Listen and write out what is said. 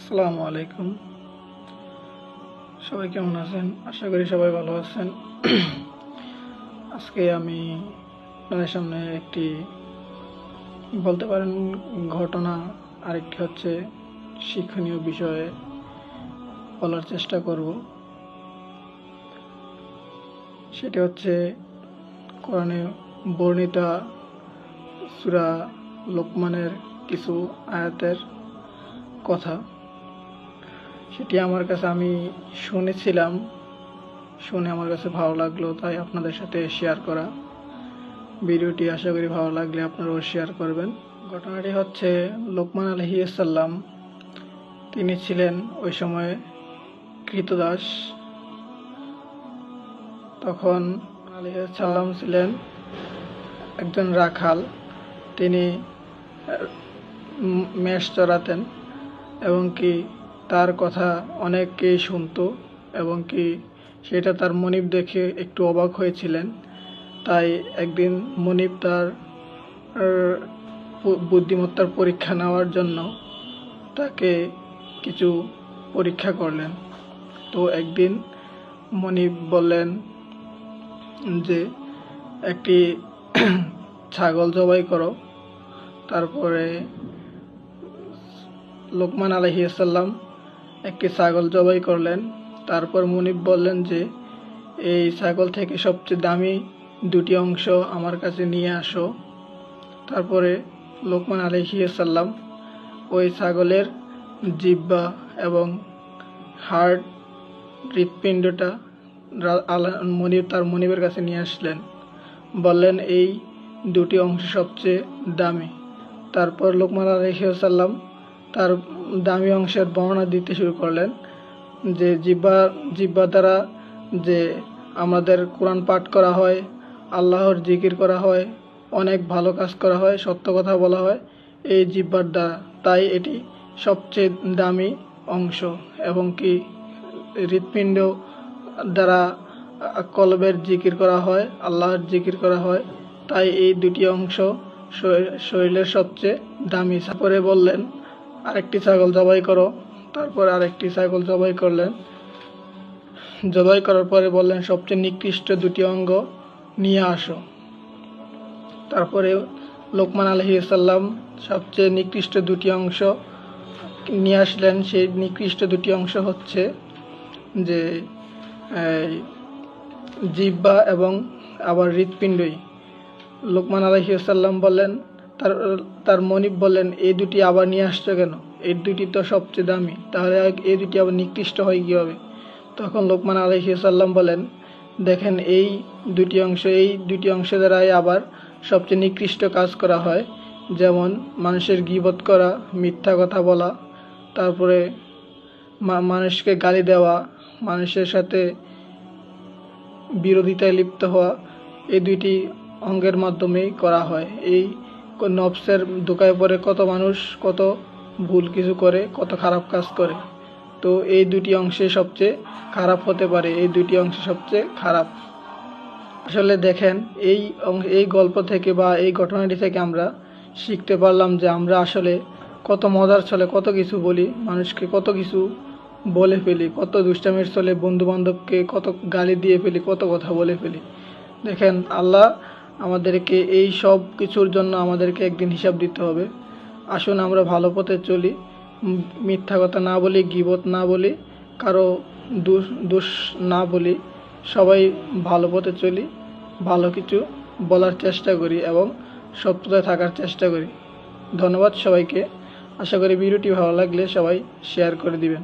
আসসালামু আলাইকুম। সবাই কেমন আছেন? আশা করি সবাই ভালো আছেন। আজকে আমি আপনাদের সামনে একটি বলতে পারেন ঘটনা, আরেকটি হচ্ছে শিক্ষণীয় বিষয়ে বলার চেষ্টা করব। সেটি হচ্ছে কোরআনে বর্ণিত সূরা লোকমানের কিছু আয়াতের কথা। সেটি আমার কাছে আমি শুনেছিলাম, শুনে আমার কাছে ভালো লাগলো, তাই আপনাদের সাথে শেয়ার করা। ভিডিওটি আশা করি ভালো লাগলে আপনারাও শেয়ার করবেন। ঘটনাটি হচ্ছে লোকমান আলাইহিস সালাম, তিনি ছিলেন ওই সময় কৃতদাস। তখন আলাইহিস সালাম ছিলেন একজন রাখাল। তিনি মেষ চড়াতেন এবং কি তার কথা অনেকেই শুনতো এবং কি সেটা তার মনিব দেখে একটু অবাক হয়েছিলেন। তাই একদিন মনিব তার বুদ্ধিমত্তার পরীক্ষা নেওয়ার জন্য তাকে কিছু পরীক্ষা করলেন। তো একদিন মনিব বললেন যে একটি ছাগল জবাই করো। তারপরে লোকমান আলাইহিস সালাম একটি ছাগল জবাই করলেন। তারপর মুনিব বললেন যে এই ছাগল থেকে সবচেয়ে দামি দুটি অংশ আমার কাছে নিয়ে আসো। তারপরে লোকমান আলাইহিস সালাম ওই ছাগলের জিহ্বা এবং হাড়, হৃৎপিণ্ডটা তার মনিবের কাছে নিয়ে আসলেন, বললেন এই দুটি অংশ সবচেয়ে দামি। তারপর লোকমান আলাইহিস সালাম তার দামি অংশের বর্ণনা দিতে শুরু করলেন যে জিহ্বা দ্বারা যে আমাদের কোরআন পাঠ করা হয়, আল্লাহর জিকির করা হয়, অনেক ভালো কাজ করা হয়, সত্য কথা বলা হয় এই জিহ্বার দ্বারা, তাই এটি সবচেয়ে দামি অংশ। এবং কি হৃৎপিণ্ড দ্বারা কলবের জিকির করা হয়, আল্লাহর জিকির করা হয়, তাই এই দুটি অংশ শরীরের সবচেয়ে দামি। তারপরে বললেন আরেকটি ছাগল জবাই করো। তারপর আরেকটি ছাগল জবাই করলেন। জবাই করার পরে বললেন সবচেয়ে নিকৃষ্ট দুটি অঙ্গ নিয়ে আসো। তারপরে লোকমান আলাইহিস সালাম সবচেয়ে নিকৃষ্ট দুটি অংশ নিয়ে আসলেন। সেই নিকৃষ্ট দুটি অংশ হচ্ছে যে জিহ্বা এবং আবার হৃৎপিণ্ডই। লোকমান আলাইহিস সালাম বললেন, তার মনিব বললেন এই দুটি আবার নিয়ে আসছো কেন? এই দুটি তো সবচেয়ে দামি, তাহলে এই দুটি আবার নিকৃষ্ট হয় কীভাবে? তখন লোকমান আলাইহিস সালাম বলেন, দেখেন এই দুটি অংশ দ্বারাই আবার সবচেয়ে নিকৃষ্ট কাজ করা হয়, যেমন মানুষের গীবত করা, মিথ্যা কথা বলা, তারপরে মানুষকে গালি দেওয়া, মানুষের সাথে বিরোধিতায় লিপ্ত হওয়া, এই দুইটি অঙ্গের মাধ্যমেই করা হয়। এই নফসের ধোঁকায় পড়ে কত মানুষ কত ভুল কিছু করে, কত খারাপ কাজ করে। তো এই দুটি অংশে সবচেয়ে খারাপ হতে পারে, এই দুটি অংশ সবচেয়ে খারাপ। আসলে দেখেন এই গল্প থেকে বা এই ঘটনাটি থেকে আমরা শিখতে পারলাম যে আমরা আসলে কত মজার ছলে কত কিছু বলি, মানুষকে কত কিছু বলে ফেলি, কত দুষ্টামির ছলে বন্ধু বান্ধবকে কত গালি দিয়ে ফেলি, কত কথা বলে ফেলি। দেখেন আল্লাহ আমাদেরকে এই সব কিছুর জন্য আমাদেরকে একদিন হিসাব দিতে হবে। আসুন আমরা ভালো পথে চলি, মিথ্যা কথা না বলি, গীবত না বলি, কারো দোষ না বলি, সবাই ভালো পথে চলি, ভালো কিছু বলার চেষ্টা করি এবং সত্যতায় থাকার চেষ্টা করি। ধন্যবাদ সবাইকে। আশা করি ভিডিওটি ভালো লাগলে সবাই শেয়ার করে দিবেন।